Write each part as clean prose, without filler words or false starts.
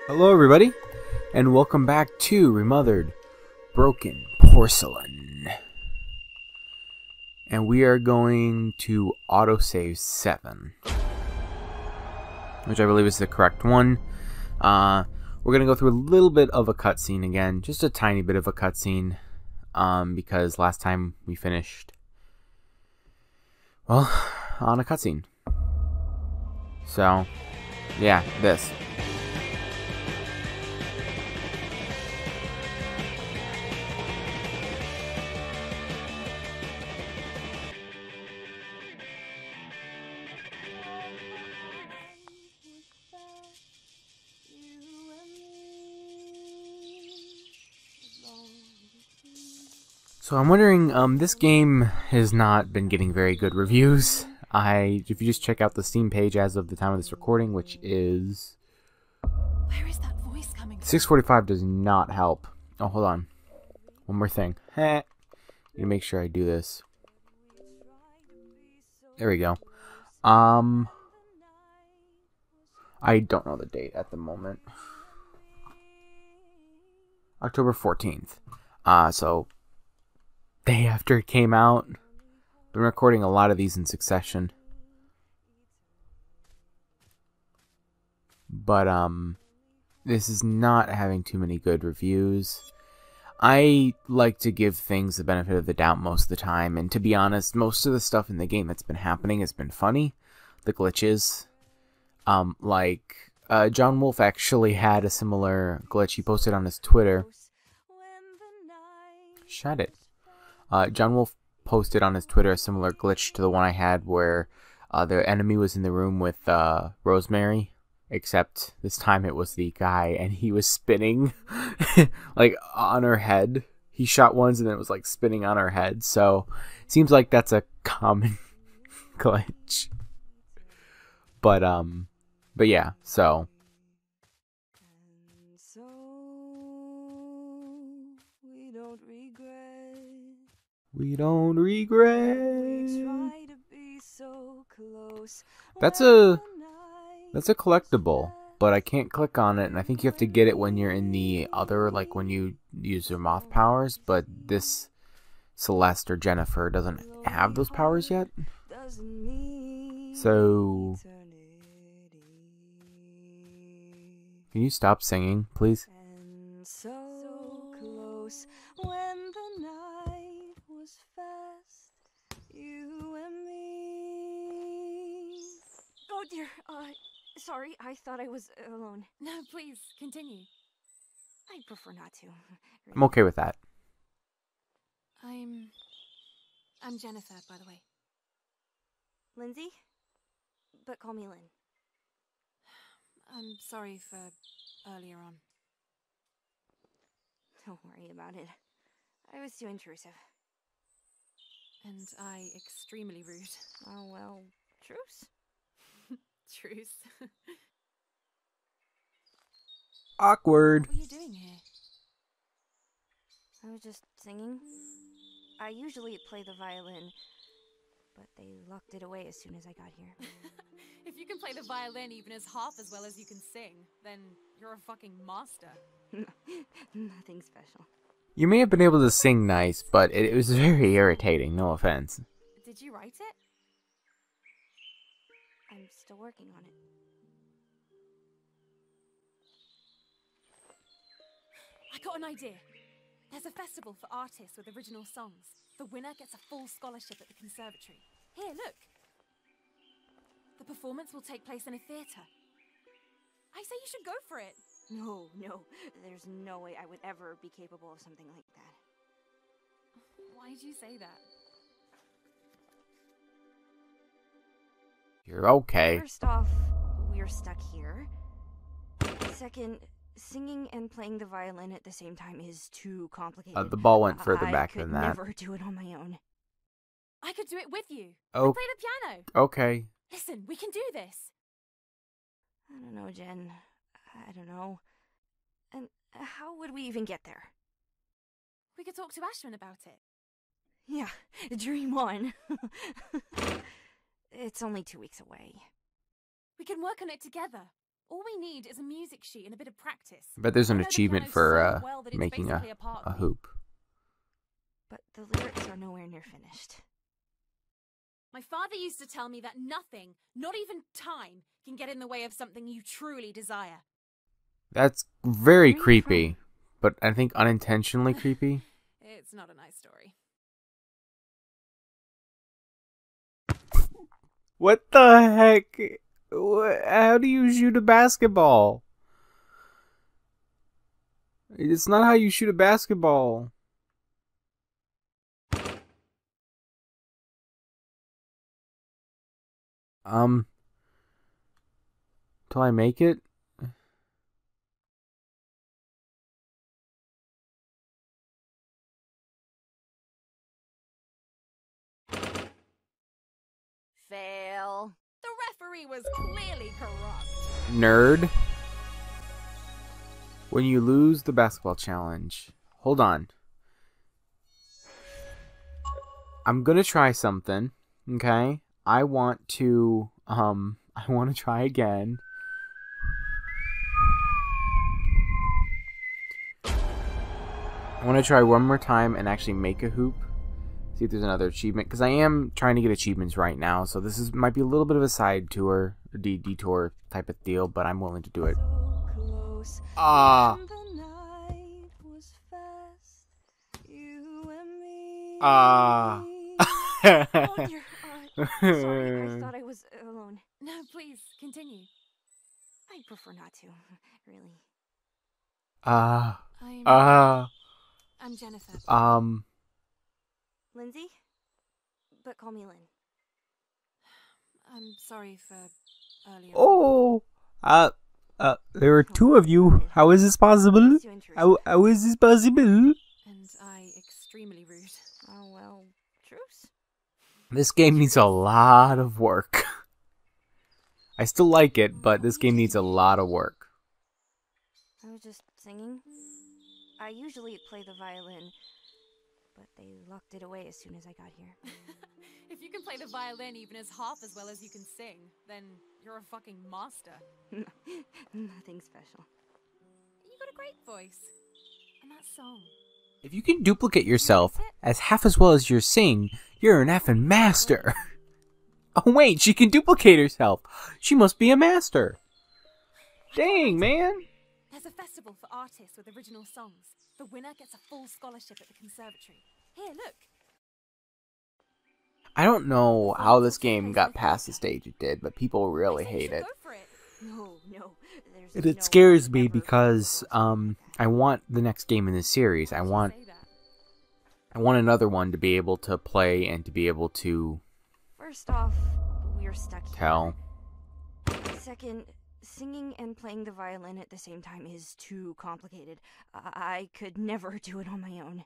Hello everybody, and welcome back to Remothered, Broken Porcelain. And we are going to autosave 7, which I believe is the correct one. We're going to go through a little bit of a cutscene again, just a tiny bit of a cutscene, because last time we finished, well, on a cutscene. So, yeah, this. So I'm wondering, this game has not been getting very good reviews. If you just check out the Steam page as of the time of this recording, which is... Where is that voice coming from? 6:45 does not help. Oh, hold on. One more thing. Need to make sure I do this. There we go. I don't know the date at the moment. October 14th. So... day after it came out. Been recording a lot of these in succession. But this is not having too many good reviews. I like to give things the benefit of the doubt most of the time, and to be honest, most of the stuff in the game that's been happening has been funny. The glitches. John Wolf actually had a similar glitch he posted on his Twitter. Shut it. John Wolf posted on his Twitter a similar glitch to the one I had where the enemy was in the room with Rosemary, except this time it was the guy and he was spinning like on her head. He shot once and then it was like spinning on her head, so seems like that's a common glitch. But yeah, so we don't regret. That's a collectible, but I can't click on it, and I think you have to get it when you're in the other, like when you use your moth powers, but this Celeste or Jennifer doesn't have those powers yet. So can you stop singing, please? When the night was fast, you and me. Oh dear, sorry, I thought I was alone. No, please, continue. I prefer not to. I'm okay with that. I'm Jennifer, by the way. Lindsay? But call me Lynn. I'm sorry for earlier on. Don't worry about it. I was too intrusive. And I extremely rude. Oh, well, truce? Truce. Awkward. What are you doing here? I was just singing. I usually play the violin, but they locked it away as soon as I got here. If you can play the violin even as half as well as you can sing, then you're a fucking master. Nothing special. You may have been able to sing nice, but it was very irritating, no offense. Did you write it? I'm still working on it. I got an idea. There's a festival for artists with original songs. The winner gets a full scholarship at the conservatory. Here, look. The performance will take place in a theatre. I say you should go for it. No, there's no way I would ever be capable of something like that. Why did you say that? You're okay. First off, we're stuck here. Second, singing and playing the violin at the same time is too complicated. The ball went further back than that. I could never do it on my own. I could do it with you. Oh. I play the piano. Okay. Listen, we can do this. I don't know, Jen. I don't know. And how would we even get there? We could talk to Ashman about it. Yeah, dream on. It's only 2 weeks away. We can work on it together. All we need is a music sheet and a bit of practice. But there's I an know the achievement piano for so well that it's making a basically part of me. hoop. But the lyrics are nowhere near finished. My father used to tell me that nothing, not even time, can get in the way of something you truly desire. That's very Where are you creepy, but I think unintentionally creepy. It's not a nice story. What the heck? How do you shoot a basketball? It's not how you shoot a basketball. Till I make it? Fail. The referee was clearly corrupt. Nerd. When you lose the basketball challenge. Hold on. I'm gonna try something. Okay? I want to try again. I want to try one more time and actually make a hoop. See if there's another achievement, because I am trying to get achievements right now, so this might be a little bit of a side tour, a detour type of deal, but I'm willing to do it. Ah. Ah. Oh, dear. Sorry, I thought I was alone. No, please, continue. I prefer not to, really. I'm Jennifer. Lindsay? But call me Lynn. I'm sorry for earlier. Oh. There are two of you. How is this possible? How is this possible? And I extremely rude. Oh, well, truce. This game needs a lot of work. I still like it, but this game needs a lot of work. I was just singing. I usually play the violin, but they locked it away as soon as I got here. If you can play the violin even as half as well as you can sing, then you're a fucking master. Nothing special. You got a great voice. And that song. If you can duplicate yourself as half as well as you sing, you're an effing master. Oh wait, she can duplicate herself. She must be a master. Dang, man. There's a festival for artists with original songs. The winner gets a full scholarship at the conservatory. Here, look. I don't know how this game got past the stage it did, but people really hate it. Go for it. No. It scares me because I want the next game in this series. I want another one to be able to play and to be able to First off, we're stuck here. tell. Second, singing and playing the violin at the same time is too complicated. I could never do it on my own.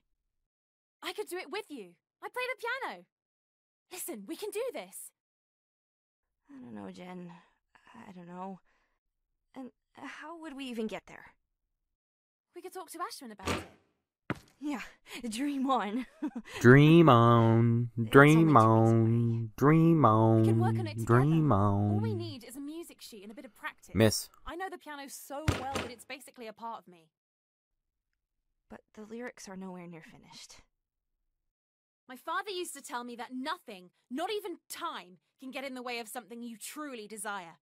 I could do it with you. I play the piano. Listen, we can do this. I don't know, Jen. I don't know. And how would we even get there? We could talk to Ashman about it. Yeah, dream on. Dream on, dream on, dream We can work on on, it together. dream All we on. need is a music sheet and a bit of practice. Miss, I know the piano so well that it's basically a part of me. But the lyrics are nowhere near finished. My father used to tell me that nothing, not even time, can get in the way of something you truly desire.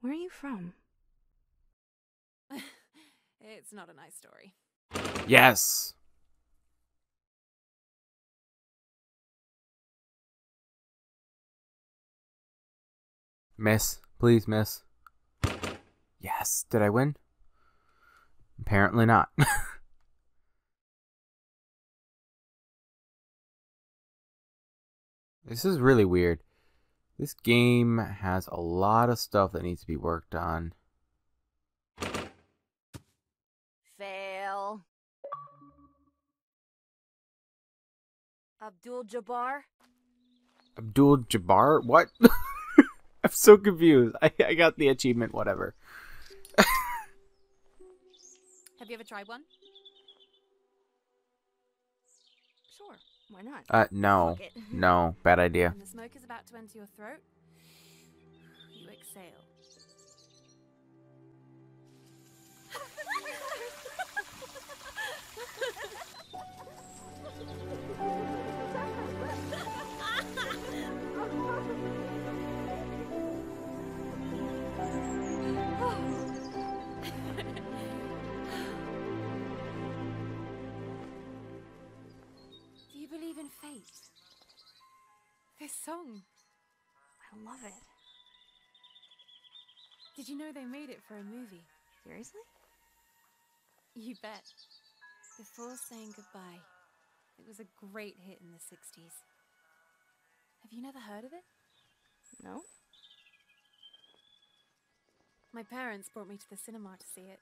Where are you from? It's not a nice story. yes. Miss, please, miss. Yes. Did I win? Apparently not. This is really weird. This game has a lot of stuff that needs to be worked on. Fail. Abdul-Jabbar? Abdul-Jabbar? What? I'm so confused. I got the achievement, whatever. Have you ever tried one? Sure, why not? No. Fuck it. No, bad idea. When the smoke is about to enter your throat, you exhale. song. I love it. Did you know they made it for a movie? Seriously? You bet. Before Saying Goodbye. It was a great hit in the 60s. Have you never heard of it? No? My parents brought me to the cinema to see it.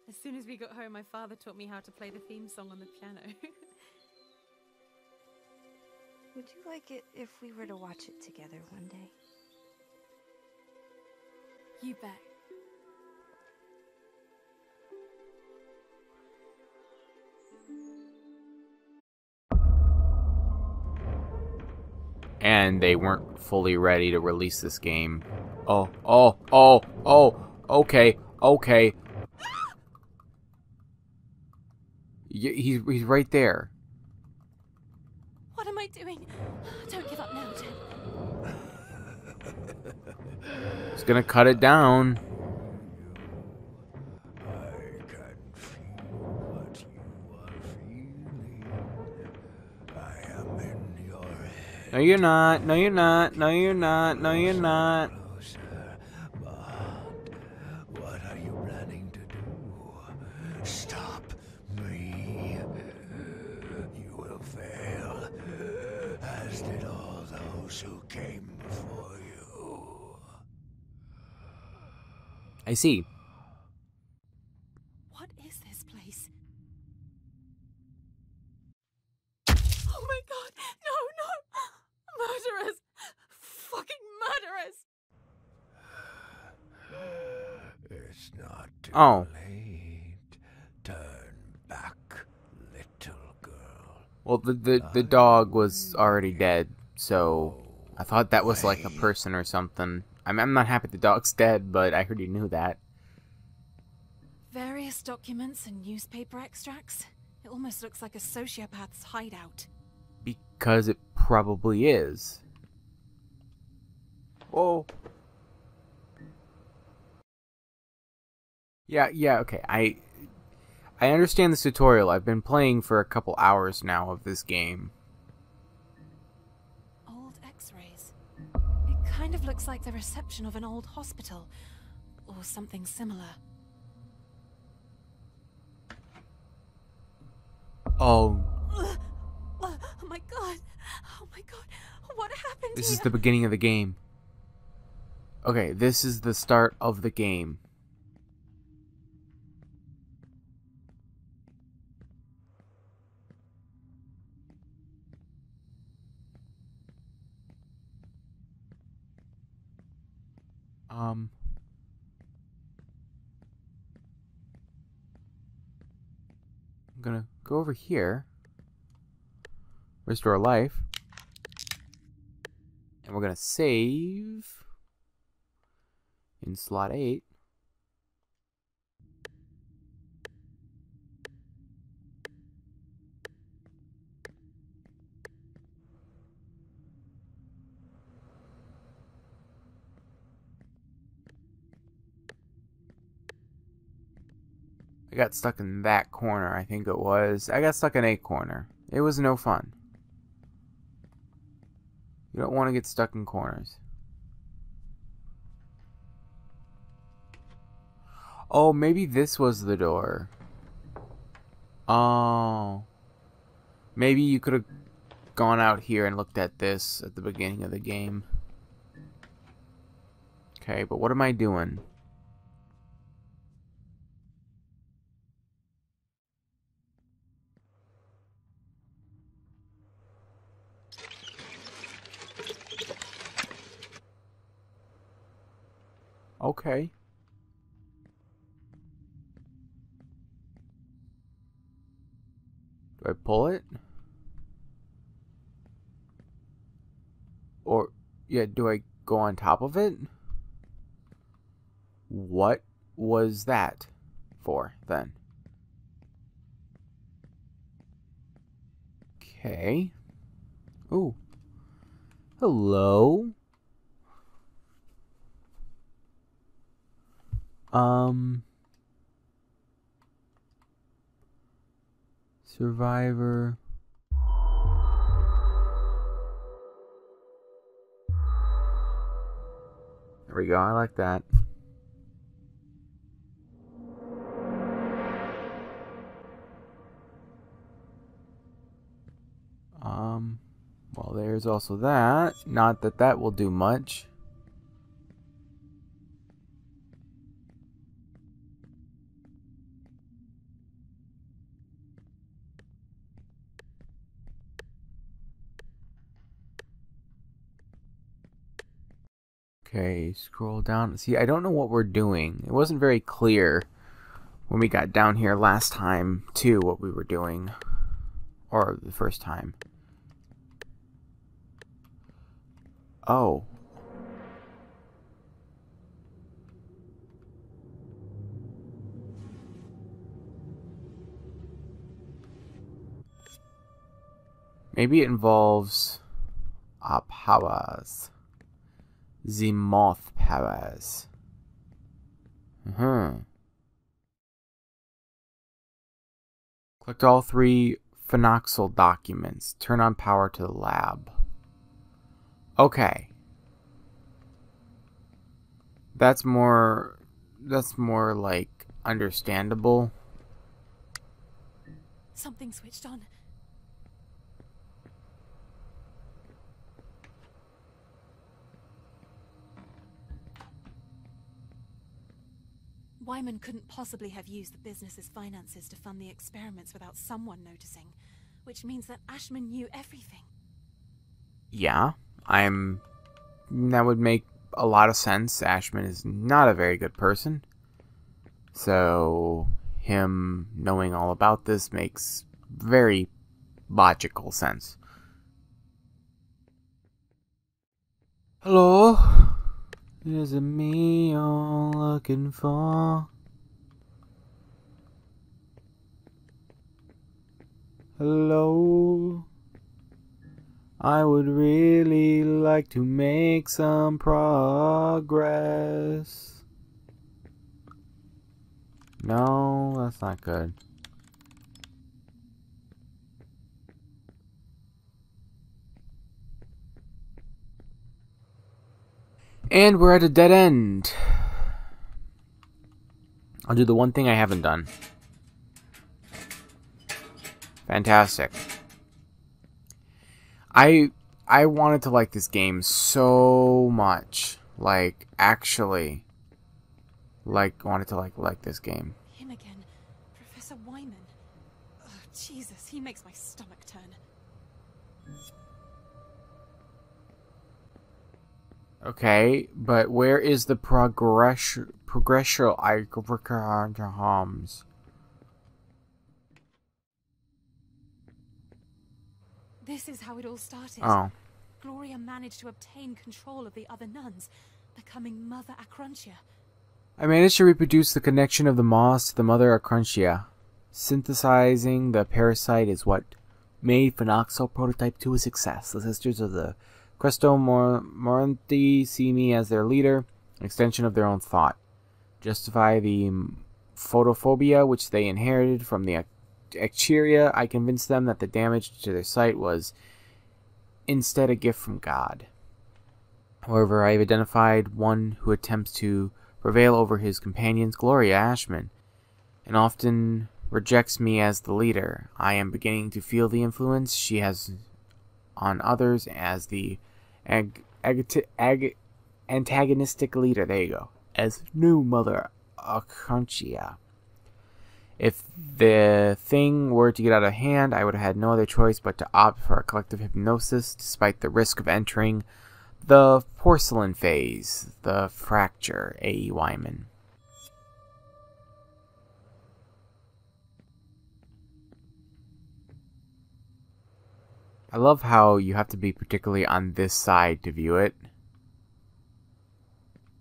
As soon as we got home, my father taught me how to play the theme song on the piano. Would you like it if we were to watch it together one day? You bet. And they weren't fully ready to release this game. Okay. He's right there. What am I doing? Don't give up now, Ted. He's gonna cut it down. I can feel what you are feeling. I am in your head. No, you're not. No, you're not. No, you're not. No, you're not. Closer, but what are you planning to do? Stop me. You will fail, as did all those who came before you. I see. What is this place? Oh my god! No! Murderers! Fucking murderers! It's not too Oh. late. Turn back, little girl. Well, the dog was already dead, so I thought that was like a person or something. I'm not happy the dog's dead, but I heard you knew that. Various documents and newspaper extracts. It almost looks like a sociopath's hideout. Because it probably is. Whoa. Yeah, okay. I understand this tutorial. I've been playing for a couple hours now of this game. Old x-rays. It kind of looks like the reception of an old hospital. Or something similar. Oh, Oh my god! Oh my god! What happened this here? is the beginning of the game. Okay, this is the start of the game. I'm gonna go over here, restore life, and we're gonna save in slot 8. I got stuck in that corner, I think it was. I got stuck in a corner. It was no fun. You don't want to get stuck in corners. Oh, maybe this was the door. Oh. Maybe you could have gone out here and looked at this at the beginning of the game. Okay, but what am I doing? Okay. Do I pull it? Or, yeah, do I go on top of it? What was that for, then? Okay. Ooh. Hello. Survivor. There we go. I like that. Well, there's also that. Not that that will do much. Okay, scroll down. See, I don't know what we're doing. It wasn't very clear when we got down here last time, too, what we were doing. Or the first time. Oh. Maybe it involves powers. The moth powers. Collect all 3 phenoxyl documents. Turn on power to the lab. Okay. That's more like understandable. Something switched on. Wyman couldn't possibly have used the business's finances to fund the experiments without someone noticing, which means that Ashman knew everything. Yeah, that would make a lot of sense. Ashman is not a very good person. So, him knowing all about this makes very logical sense. Hello? Is it me you're looking for? Hello? I would really like to make some progress. No, that's not good. And we're at a dead end. I'll do the one thing I haven't done. Fantastic. I wanted to like this game so much. Like, actually. Wanted to like this game. Him again. Professor Wyman. Oh, Jesus, he makes my stomach turn. Okay, but where is the progression items? This is how it all started. Oh. Gloria managed to obtain control of the other nuns, becoming Mother Acruntia. I managed to reproduce the connection of the moths to the Mother Acruntia. Synthesizing the parasite is what made Phenoxyl Prototype 2 a success. The Sisters of the Cresto Moranthi see me as their leader, an extension of their own thought. Justify the photophobia which they inherited from the Eccheria, I convinced them that the damage to their sight was instead a gift from God. However, I have identified one who attempts to prevail over his companions, Gloria Ashman, and often rejects me as the leader. I am beginning to feel the influence she has on others as the antagonistic leader. There you go. As new Mother Acruntia. If the thing were to get out of hand, I would have had no other choice but to opt for a collective hypnosis, despite the risk of entering the porcelain phase, the fracture, A.E. Wyman. I love how you have to be particularly on this side to view it.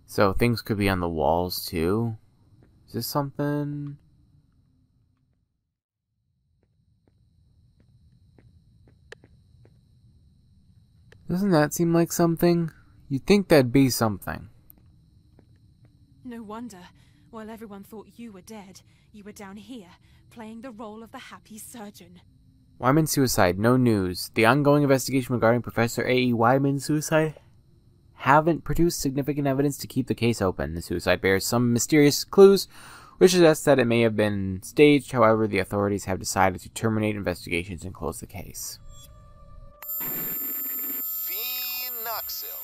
So things could be on the walls too. Is this something? Doesn't that seem like something? You'd think that'd be something. No wonder. While everyone thought you were dead, you were down here, playing the role of the happy surgeon. Wyman's suicide, no news. The ongoing investigation regarding Professor A.E. Wyman's suicide haven't produced significant evidence to keep the case open. The suicide bears some mysterious clues, which suggests that it may have been staged. However, the authorities have decided to terminate investigations and close the case. Phenoxyl.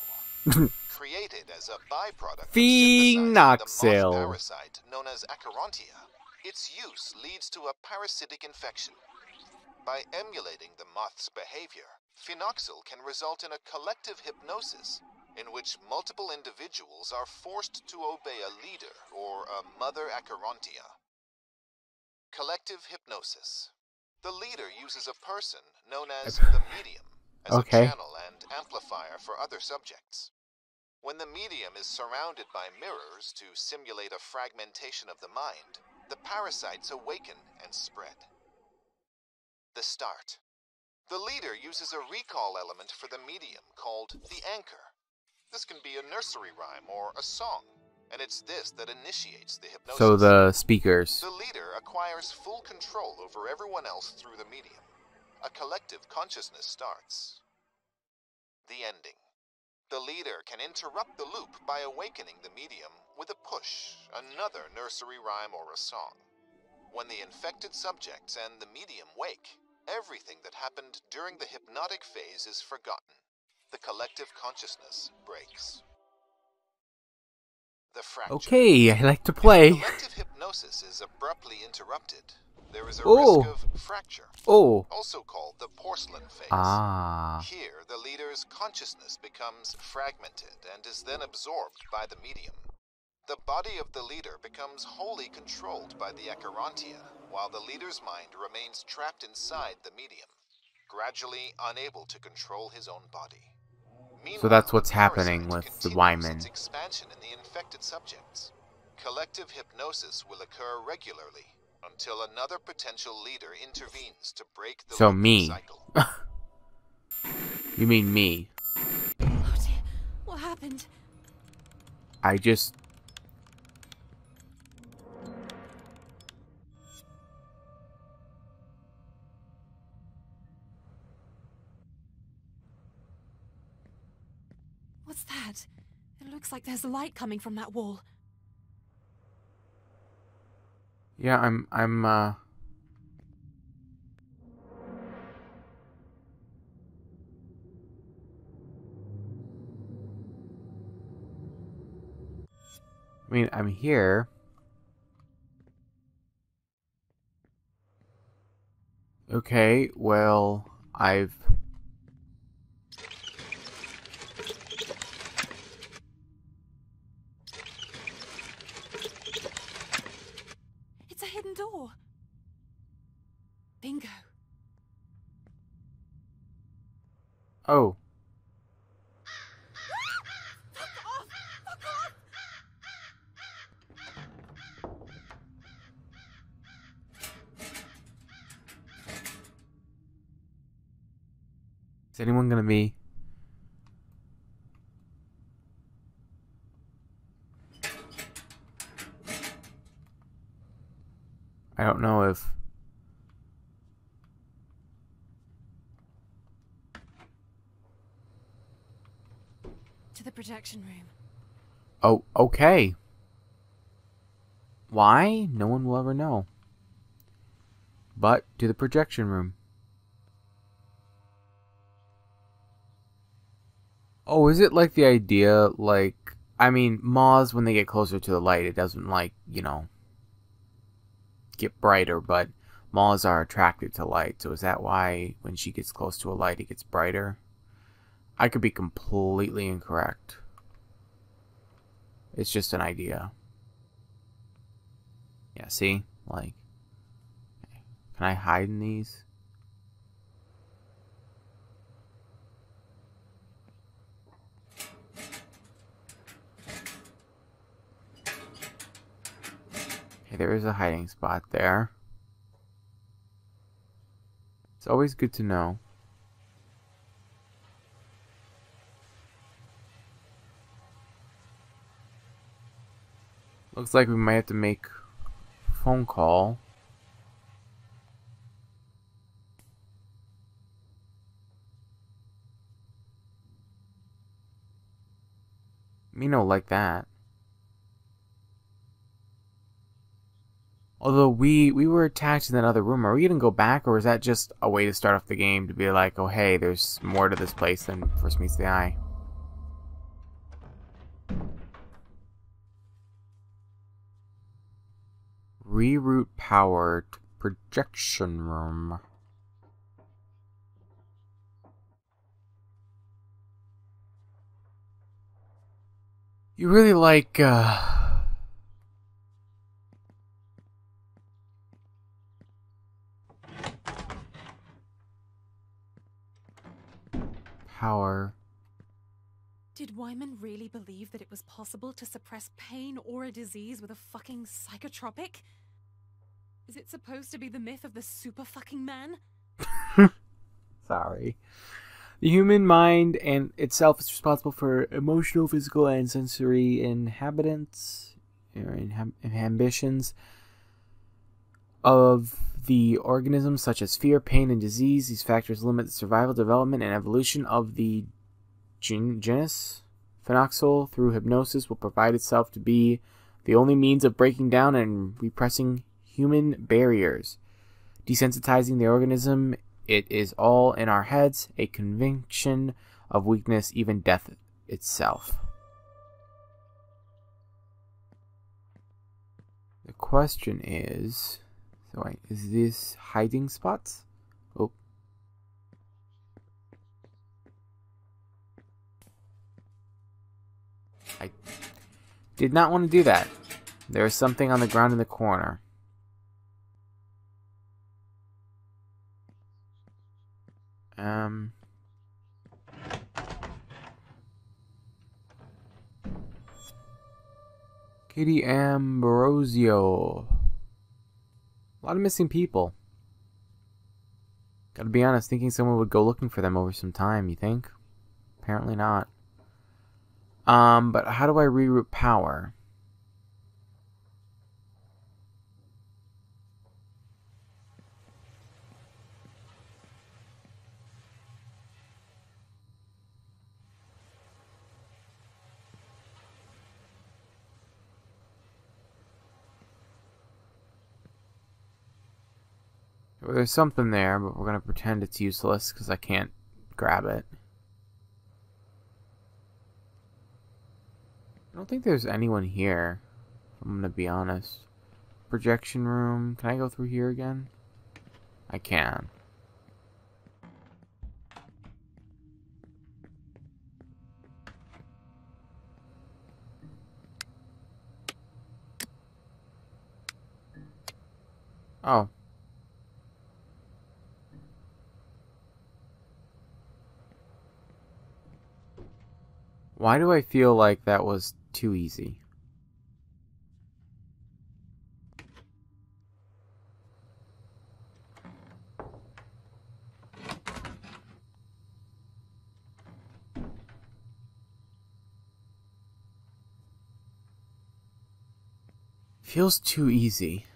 Created as a byproduct of Phenoxyl. synthesizing the moth parasite known as Acherontia, its use leads to a parasitic infection. By emulating the moth's behavior, phenoxyl can result in a collective hypnosis in which multiple individuals are forced to obey a leader or a mother Acherontia. Collective hypnosis. The leader uses a person known as the medium as a channel and amplifier for other subjects. When the medium is surrounded by mirrors to simulate a fragmentation of the mind, the parasites awaken and spread. The start. The leader uses a recall element for the medium called the anchor. This can be a nursery rhyme or a song, and it's this that initiates the hypnosis. So the speakers. The leader acquires full control over everyone else through the medium. A collective consciousness starts. The ending. The leader can interrupt the loop by awakening the medium with a push, another nursery rhyme or a song. When the infected subjects and the medium wake, everything that happened during the hypnotic phase is forgotten. The collective consciousness breaks. The fracture. Okay, I like to play. Collective hypnosis is abruptly interrupted. There is a risk of fracture, also called the porcelain phase. Here, the leader's consciousness becomes fragmented and is then absorbed by the medium. The body of the leader becomes wholly controlled by the Acherontia, while the leader's mind remains trapped inside the medium, gradually unable to control his own body. Meanwhile, so that's what's happening with the Wyman. Its expansion in the infected subjects. Collective hypnosis will occur regularly until another potential leader intervenes to break the cycle. You mean me? Oh dear, what happened? I just... What's that? It looks like there's light coming from that wall. Yeah, I'm here. Okay, well, It's a hidden door. Bingo. Oh. Is anyone gonna be? I don't know if... To the projection room. Oh, okay. Why? No one will ever know. But to the projection room. Oh, is it like the idea, like... I mean, moths, when they get closer to the light, it doesn't, like, you know, get brighter, but moths are attracted to light. So is that why when she gets close to a light, it gets brighter? I could be completely incorrect. It's just an idea. Yeah, see? Like, can I hide in these? Okay, there is a hiding spot there. It's always good to know. Looks like we might have to make a phone call. Me no like that. Although we were attacked in that other room. Are we gonna go back, or is that just a way to start off the game to be like, oh hey, there's more to this place than first meets the eye? Reroute power to projection room. You really like, power. Did Wyman really believe that it was possible to suppress pain or a disease with a fucking psychotropic? Is it supposed to be the myth of the super fucking man? Sorry. The human mind and itself is responsible for emotional, physical, and sensory inhabitants or ambitions of the organism, such as fear, pain, and disease. These factors limit the survival, development, and evolution of the genus. Phenoxyl, through hypnosis, will provide itself to be the only means of breaking down and repressing human barriers, desensitizing the organism. It is all in our heads, a conviction of weakness, even death itself. The question is, so wait, is this hiding spots? Oh. I did not want to do that. There is something on the ground in the corner. Katie Ambrosio. A lot of missing people. Gotta be honest, thinking someone would go looking for them over some time, you think? Apparently not. But how do I reroute power? Well, there's something there, but we're gonna pretend it's useless because I can't grab it. I don't think there's anyone here, if I'm gonna be honest. Projection room. Can I go through here again? I can. Oh. Why do I feel like that was too easy? Feels too easy.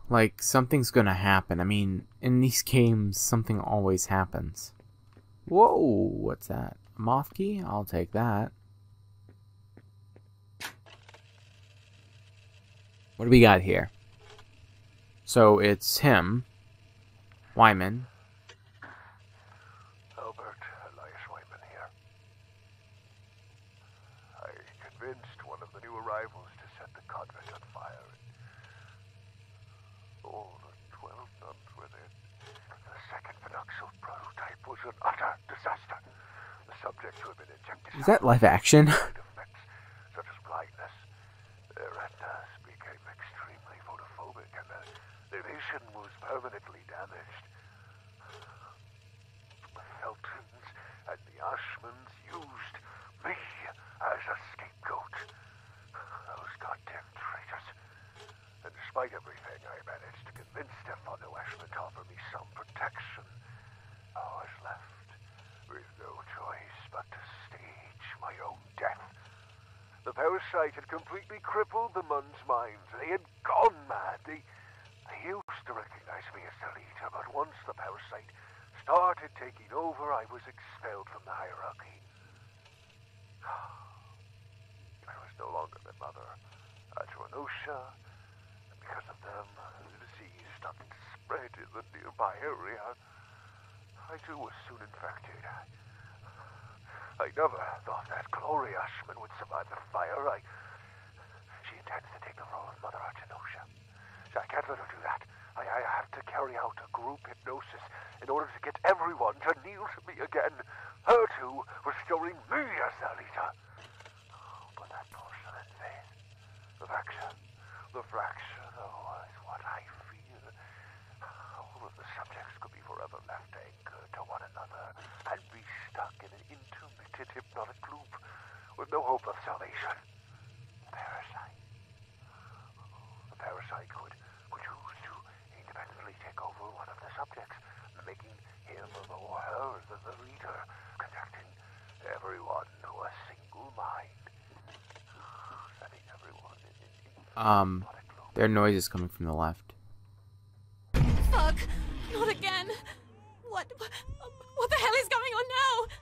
Like something's gonna happen. I mean, in these games, something always happens. Whoa, what's that? A moth key? I'll take that. What do we got here? So it's him, Wyman. Albert, Elias Wyman here. I convinced one of the new arrivals to set the convent on fire. All the 12 nuns were there. The second phenoxyl prototype was an utter disaster. The subjects who had been injected... Is that live action? ...effects, such as blindness. Their retinas became extremely photophobic and their vision was permanently damaged. The Feltons and the Ashmans used me as a scapegoat. Those goddamn traitors. And despite everything, I managed to convince Stefano Ashman to offer me some protection. I was left with no choice but to stage my own death. The parasite had completely crippled the Mun's minds. They had gone mad. They used to recognize me as their leader, but once the parasite started taking over, I was expelled from the hierarchy. I no longer their mother, Acherontia, and because of them, the disease started to spread in the nearby area. I too was soon infected. I never thought that Gloria Ashman would survive the fire. She intends to take the role of Mother Acherontia. I can't let her do that. I have to carry out a group hypnosis in order to get everyone to kneel to me again. Her too, restoring me as their leader. But that porcelain face, the fracture, though, is what I fear. All of the subjects could be forever left anchored to one another and be stuck in an intermittent hypnotic loop with no hope of salvation. Parasite. The parasite could choose to independently take over one of the subjects, making him or her the leader, conducting everyone to a single mind. Setting everyone in There are noises coming from the left. Fuck! Not again! What the hell is going on now?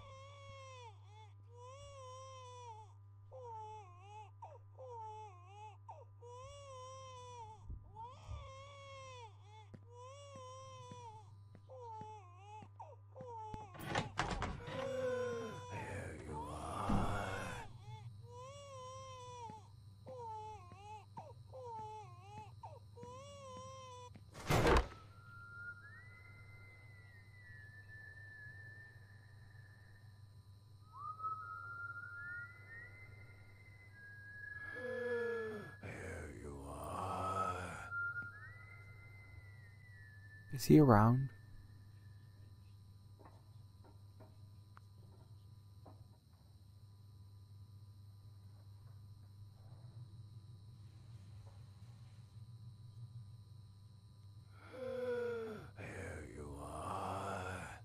Is he around? There you are.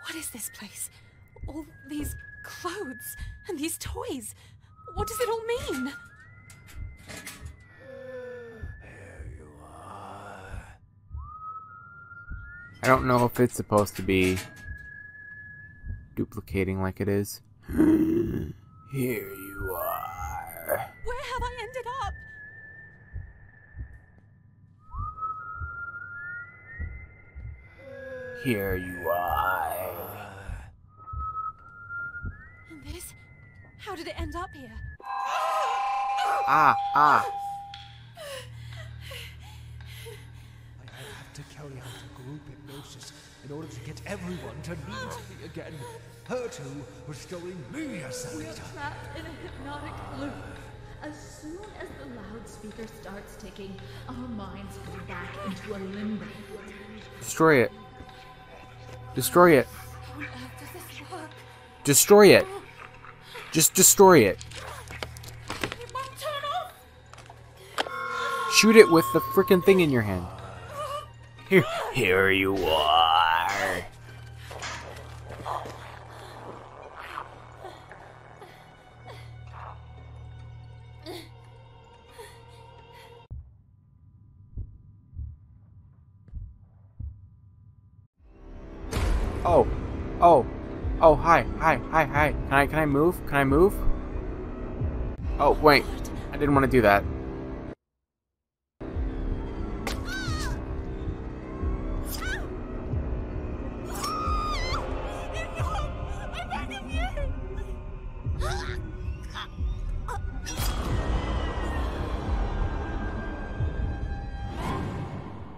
What is this place? All these clothes and these toys. What does it all mean? There you are. I don't know if it's supposed to be duplicating like it is. Here you are. Where have I ended up? Here you are. And this? How did it end up here? Ah. I have to carry out a group hypnosis in order to get everyone to kneel to me again. Her too, restoring me as their We are leader. trapped in a hypnotic loop. As soon as the loudspeaker starts ticking, our minds go back into a limbo. Destroy it. Destroy it. How on earth does this work? Destroy it. Just destroy it. It won't turn off! Shoot it with the frickin' thing in your hand. Here you are. Oh, hi. Can I move? Can I move? Oh, wait. I didn't want to do that.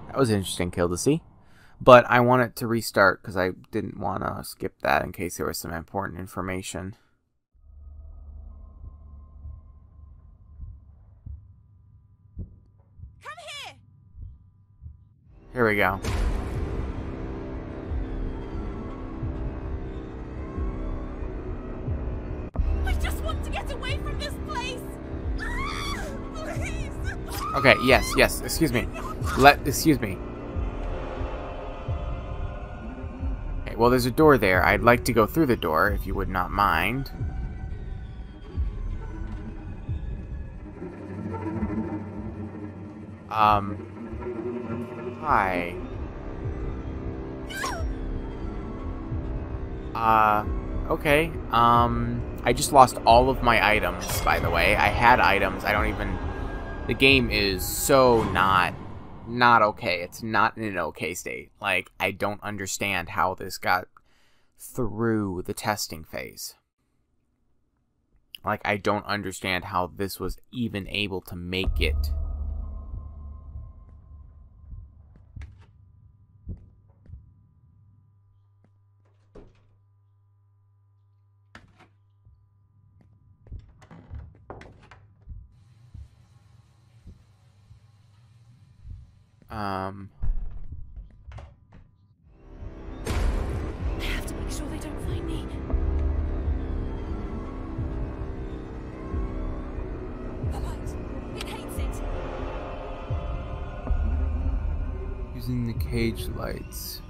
That was an interesting kill to see. But I want it to restart because I didn't want to skip that in case there was some important information. Come here! Here we go. I just want to get away from this place! Please! Okay, yes, excuse me. Excuse me. Okay, well, there's a door there. I'd like to go through the door, if you would not mind. Hi. Okay. I just lost all of my items, by the way. I had items. I don't even... The game is so not okay. It's not in an okay state. Like, I don't understand how this got through the testing phase. Like, I don't understand how this was even able to make it. I have to make sure they don't find me. The light. It hates it. Using the cage lights.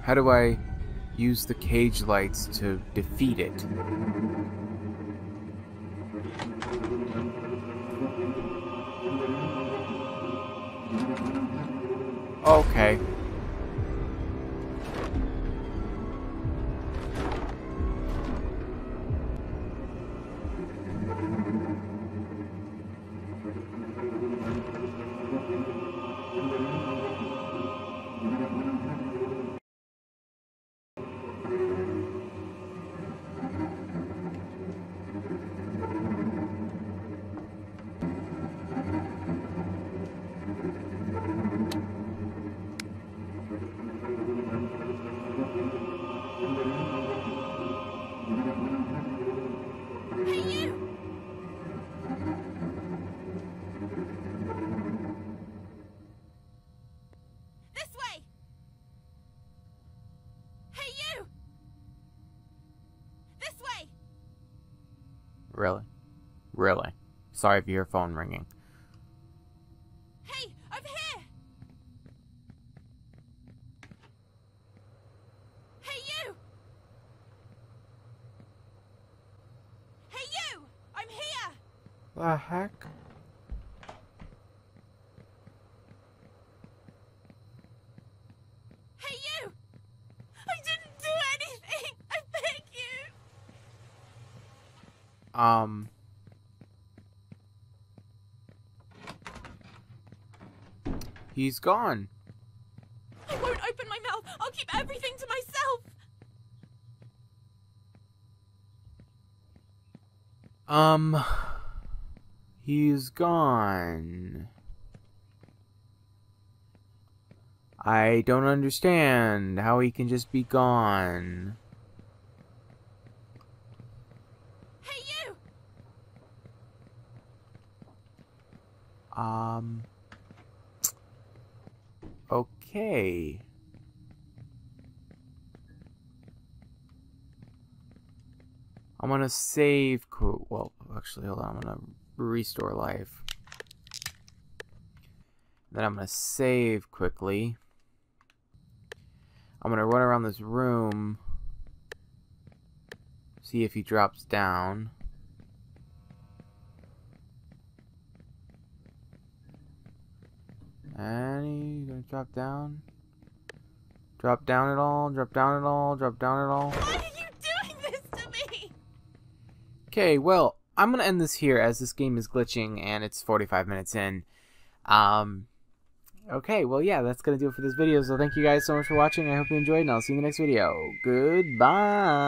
How do I use the cage lights to defeat it? Okay. Really? Really? Sorry if you hear phone ringing. Hey, over here! Hey, you! Hey, you! I'm here! The heck? Hey, you! I didn't do anything! I beg you! He's gone. I won't open my mouth. I'll keep everything to myself. He's gone. I don't understand how he can just be gone. Hey, you! Okay. I'm gonna save. Well, actually, hold on. I'm gonna restore life. Then I'm gonna save quickly. I'm gonna run around this room. See if he drops down. And he's gonna drop down. Drop down at all, drop down at all, drop down at all. Why are you doing this to me? Okay, well, I'm gonna end this here as this game is glitching and it's 45 minutes in. Okay, well, yeah, that's gonna do it for this video. So thank you guys so much for watching. I hope you enjoyed, and I'll see you in the next video. Goodbye.